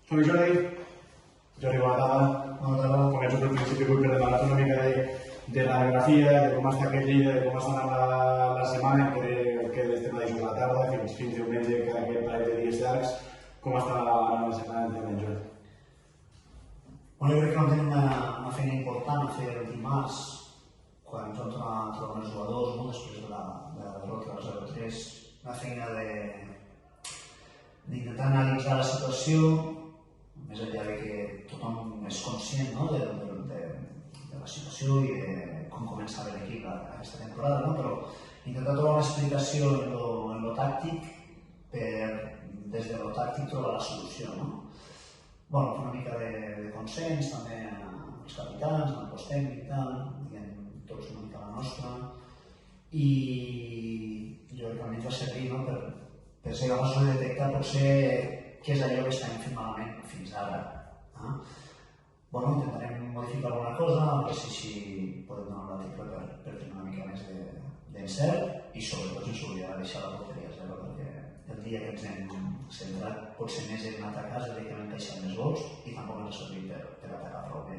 Soy Jordi Bonatada. Començo pel principi vull demanar-te una mica de la biografia, de com està aquest Lleida, de com està anant la setmana, que estem a la tarda, fins diumenge, que aquest parell de dies llargs, com està anant la setmana d'entrenament, Jordi? Jo crec que vam tenir una feina important a fer el dimarts, quan ens vam tornar a trobar els jugadors, després de la derrota del 0-3, una feina d'intentar analitzar la situació, més enllà de que tothom és conscient de la situació i de com començava l'equip aquesta temporada, però intentar trobar una explicació en lo tàctic per, des de lo tàctic, trobar la solució. Fer una mica de consens també amb els capitans, amb el post-tècnic i tal, diguem tots una mica la nostra, i jo crec que almenys va servir per ser capaços de detectar potser què és allò que estem fent malament fins ara. Intentarem modificar alguna cosa, a veure si podem donar una tecla per tenir una mica més d'encert i sobretot ens oblidarà deixar la porteria a zero, perquè el dia que ens hem centrat potser més en atacar és el dia que hem encaixat més gols i tampoc ens ha servit per atacar prou bé.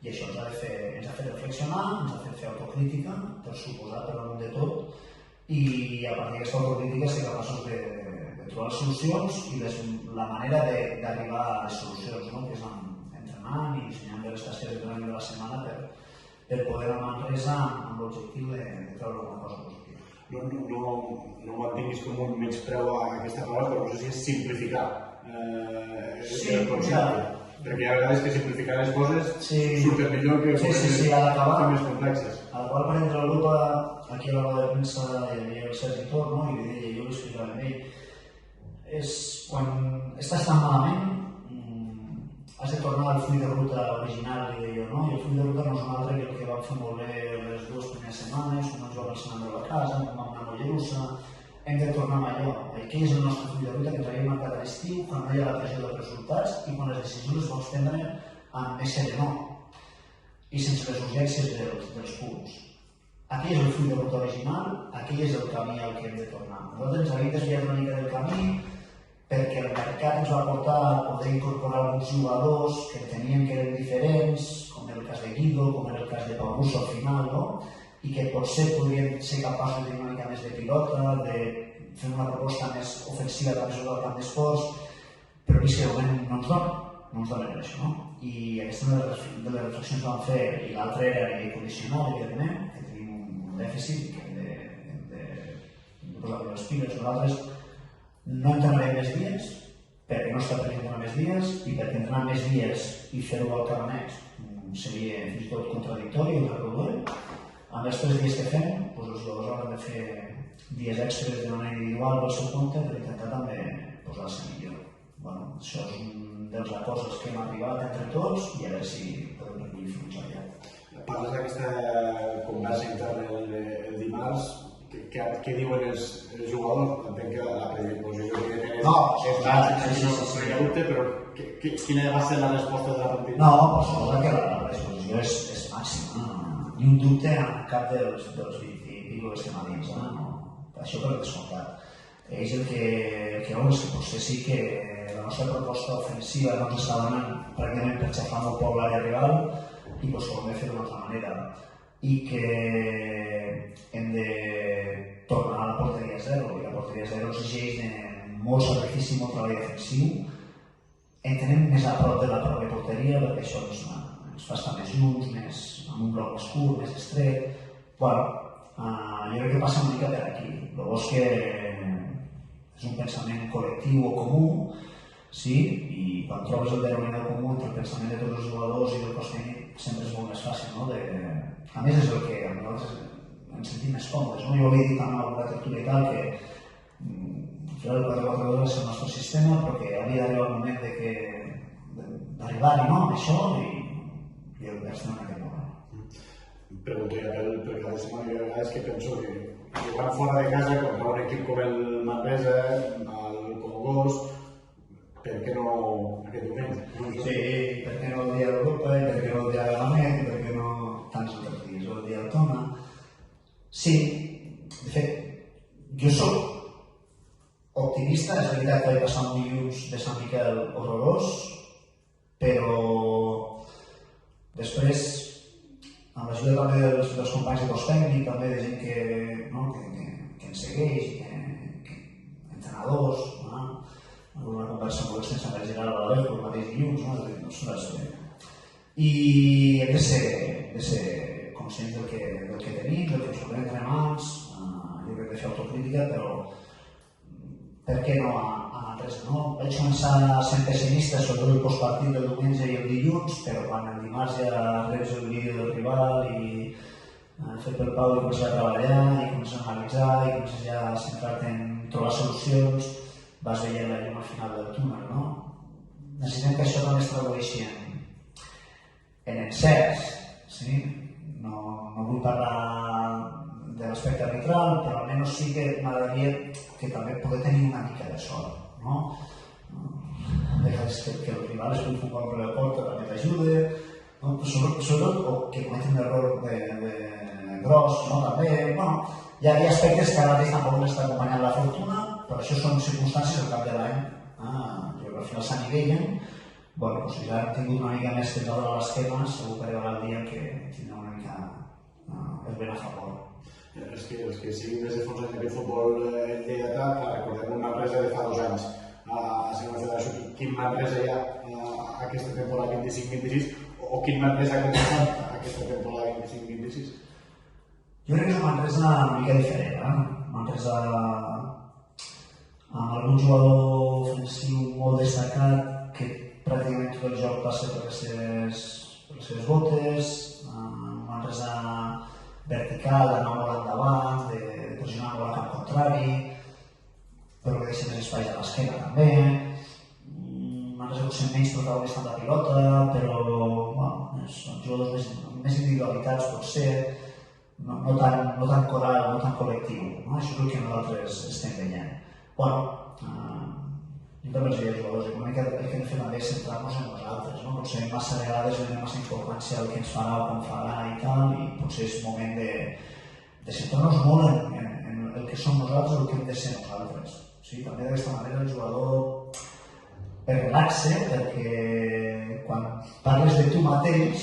I això ens ha fet reflexionar, ens ha fet fer autocrítica, per suposar, per damunt de tot, i a partir d'aquesta autocrítica ser capaços de trobar les solucions i la manera d'arribar a les solucions, que és entrenant i dissenyant les tasques d'entrenament de la setmana per poder anar a Manresa amb l'objectiu de treure alguna cosa positiva. No m'entenguis com un menyspreu a aquesta paraula, però no sé si és simplificar el concepte. Perquè hi ha vegades que simplificar les coses surten millor que fer més complexes. A la qual per entre el grup, aquí a la roda de premsa hi havia el Sergi Tor, i li deia, jo l'explicava amb ell, quan estàs tan malament, has de tornar al full de ruta original, li deia jo, i el full de ruta no és un altre que el que vam fer molt bé les dues primeres setmanes, un joc al Sant Andreu a casa, un vam anar a Mollerussa, hem de tornar amb allò. Què és el nostre full de ruta que ens havíem marcat a l'estiu, quan no hi ha la pressió dels resultats i quan les decisions les vols prendre amb més serenor i sense les urgències dels punts. Aquell és el full de ruta original, aquell és el camí al que hem de tornar. Nosaltres ens havíem desviat una mica del camí perquè el mercat ens va portar a poder incorporar alguns jugadors que entenien que eren diferents, com era el cas de Guido, com era el cas de Pau Russo al final, i que potser podrien ser capaços de tenir una mica més de pilota, de fer una proposta més ofensiva també sobre el camp d'esports, però vist que de moment no ens donen això. I aquesta és de les reflexions que vam fer, i l'altra era a nivell condicional, evidentment, que tenim un dèficit i que hem de posar les piles. Nosaltres no entrenarem més dies, perquè no està previst entrenar més dies, i perquè entrenar més dies i fer-ho al carnet seria fins i tot contradictori o contraproduent. Amb els 3 dies que fem, els jugadors hauran de fer dies extres de manera individual pel seu compte per intentar també posar-se millor. Això és un dels acords als que hem arribat entre tots i a veure si podem recollir fruits aviat. Parles d'aquesta conversa interna el dimarts. Què diuen els jugadors? Entenc que la predisposició que tenen és dubte, però quina va ser la resposta de la partida? No, suposa que la predisposició és màxima. Ni un dubte en cap dels 20 i pico que estem a dins. Això per descomptat. Ells el que veuen és que potser sí que la nostra proposta ofensiva no ens està donant pràcticament per xafar molt poc l'àrea rival i ho hem de fer d'una altra manera. I que hem de tornar a la porteria zero, i la porteria zero exigeix molt sacrifici, molt treball defensiu. Entenem més a prop de la pròpia porteria, perquè això ens fa estar més junts, amb un bloc més curt, més estret. Jo crec que passa una mica per aquí. El bo és que és un pensament col·lectiu o comú, i quan trobes el denominador comú entre el pensament de tots els jugadors i el cos tècnic sempre és molt més fàcil. A més, és el que a nosaltres ens sentim més còmodes. Jo havia dit amb alguna tertúlia i tal que el 4-4-2 és el nostre sistema, però que havia d'arribar el moment d'arribar-hi amb això i el que estem en aquest moment. Pregunto ja pel que la setmana, hi ha vegades que penso que jugant fora de casa contra un equip com el Manresa, el Congost, per què no aquest diumenge? Sí, per què no el dia d'Europa, per què no el dia de la Met, per què no tants altres dies, o el dia del Tona? Sí, de fet, jo soc optimista, és veritat que vaig passar un dilluns dilluns de Sant Miquel horrorós, però després, amb l'ajuda també dels companys de cos tècnic, també de gent que ens segueix, entrenadors, una conversa molt extensa amb el Gerard Balabejo el mateix dilluns, i hem de ser conscients del que tenim, del que ens ho entre mans. Jo crec que fer autocrítica, però per què no a Manresa, no? Vaig començar sent pessimista sobre el postpartit del diumenge i el dilluns, però quan el dimarts ja reps el vídeo del rival i fet pel Pau i començar a treballar i començar a analitzar i començar ja a centrar-te en trobar solucions, vas veient la llum al final del túnel, no? Necessitem que això també es tradueixi en encerts, sí? No vull parlar de l'aspecte arbitral, però almenys sí que m'agradaria que també poder tenir una mica de sort, no? Que el rival es pugui fer un la porta també t'ajuda, no? Sobretot o que cometi un error de gros, no? També, bueno, hi ha aspectes que ara mateix tampoc m'està acompanyant la fortuna, però això són circumstàncies al cap de l'any. Jo crec que al final s'anivellen. Bueno, si ja hem tingut una mica més que tot a l'esquema, segur que arribarà el dia que tindrem una mica el vent a favor. Els que siguin des de fons en aquest futbol lleidatà, recordem una Manresa de fa 2 anys a la segona federació. Quin Manresa hi ha aquesta temporada 25-26 o quin Manresa ha començat aquesta temporada 25-26? Jo crec que és un Manresa una mica diferent, Manresa amb algun jugador ofensiu molt destacat que pràcticament tot el joc passa per les seves botes, Manresa vertical, d'anar molt endavant, de posicionar molt al camp contrari, però que deixa més espais a l'esquena també. Manresa potser menys protagonista amb la pilota, però són jugadors més individualitats potser, no tan coral, no tan col·lectiu. Això és el que nosaltres estem veient. Jo també els diria als jugadors, el que hem de fer també és centrar-nos en nosaltres. Potser massa vegades donem massa importància al que ens farà o com farà i tal, i potser és moment de centrar-nos molt en el que som nosaltres o el que hem de ser nosaltres. També d'aquesta manera el jugador es relaxa, perquè quan parles de tu mateix,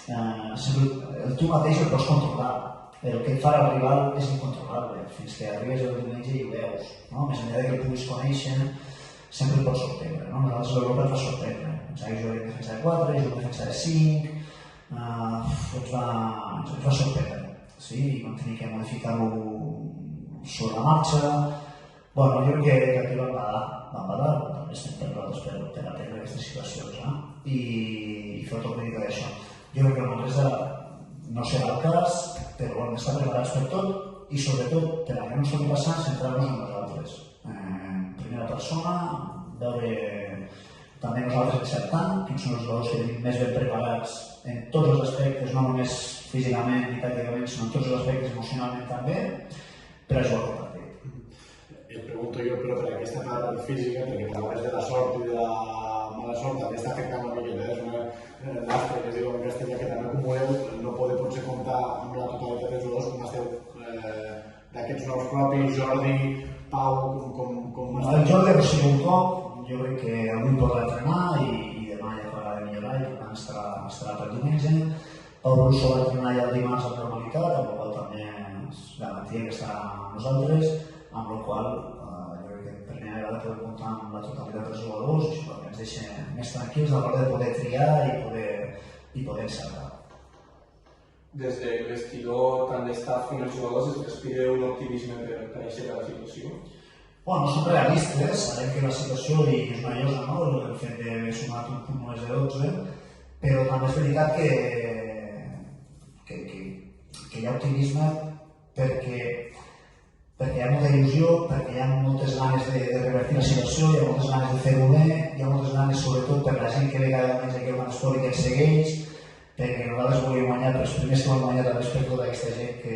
el tu mateix el pots controlar. El que et farà el rival és incontrolable, fins que arribes el diumenge i ho veus. Més enllà que el puguis conèixer, sempre el pots sorprendre. Nosaltres a l'Europa ens va sorprendre. Ens va jugar en defensa de 4, jugar en defensa de 5, ens va sorprendre. I vam tenir que modificar-ho sobre la marxa. Jo crec que aquí vam badar, també estem preparats per aprendre aquestes situacions i fer autocrítica d'això. Jo crec que el Manresa no serà el cas, però hem d'estar preparats per tot i sobretot, per a que no ens torni a passar, centrar-nos en nosaltres. Primera persona, veure també nosaltres encertant, quins són els jugadors que tenim més ben preparats en tots els aspectes, no només físicament i tàcticament, sinó en tots els aspectes emocionalment també, per a jugar el partit. Et pregunto jo, però per aquesta part física, perquè parlaves de la sort i de la mala sort, també està afectant una miqueta, és una lastre que es diu en castellà que també acumuleu, no podeu potser comptar amb la totalitat dels jugadors com esteu d'aquests noms propis, Jordi, Pau, com esteu? El Jordi ha sigut un cop, jo crec que avui podrà entrenar i demà ja acabarà de millorar i per tant estarà per diumenge. Pau Brusso va entrenar ja el dimarts amb normalitat, amb la qual també ens garantia que estarà amb nosaltres, amb la qual jo crec que per primera vegada podem comptar amb la totalitat dels jugadors, això ens deixa més tranquils a l'hora de poder triar i poder encertar. Des del vestidor, tant l'estaf com els jugadors, es respira un optimisme per aixecar la situació? Som realistes, sabem que la situació és noiosa, el fet d'haver sumat un punt només de 12, però també és veritat que hi ha optimisme perquè hi ha molta il·lusió, perquè hi ha moltes ganes de revertir la situació, hi ha moltes ganes de fer-ho bé, hi ha moltes ganes sobretot per la gent que ve cada mes aquí al Camp Esport i que ens segueix, perquè nosaltres volíem guanyar, però els primers que vam guanyar també és per tota aquesta gent que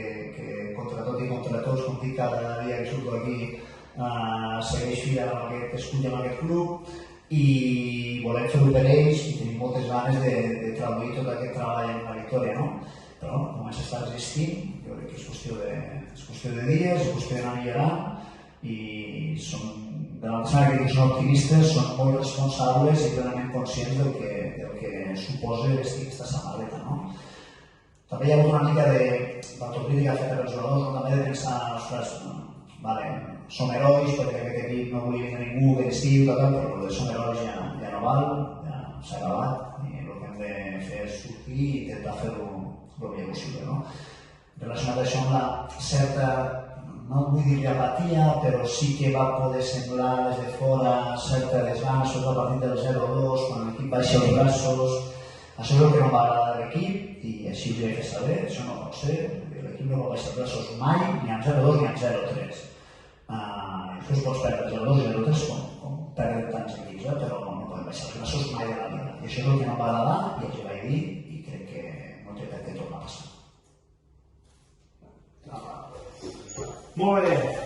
contra tot i contra tots, com dic cada dia que surto aquí, segueix fidel amb aquest escull amb aquest club i volem fer-ho per ells i tenim moltes ganes de traduir tot aquest treball en una victòria, però comença a estar resistint, jo crec que és qüestió de dies, és qüestió d'anar millorant i som de la mateixa manera que són optimistes, són molt responsables i plenament conscients del que suposa vestir aquesta samarreta, no? També hi ha hagut una mica d'autocrítica feta pels jugadors, també de pensar, ostres, vale, som herois perquè aquest equip no volia que ningú que estiu, però el de som herois ja no val, ja s'ha acabat i el que hem de fer és sortir i intentar fer-ho el millor possible, no? Relacionat això amb la certa, no vull dir apatia, però sí que va poder semblar des de fora certa desgana, sobretot a partir del 0-2, quan l'equip baixa els braços. Això és el que no va agradar a l'equip i així ho he de saber, això no pot ser. L'equip no pot baixar els braços mai, ni amb 0-2 ni amb 0-3. Després pots perdre 0-2 i 0-3 com perdre tants equips, però no poden baixar els braços mai de la vida. I això és el que no va agradar i els ho vaig dir i crec que no té per què tornar a passar. Molt bé.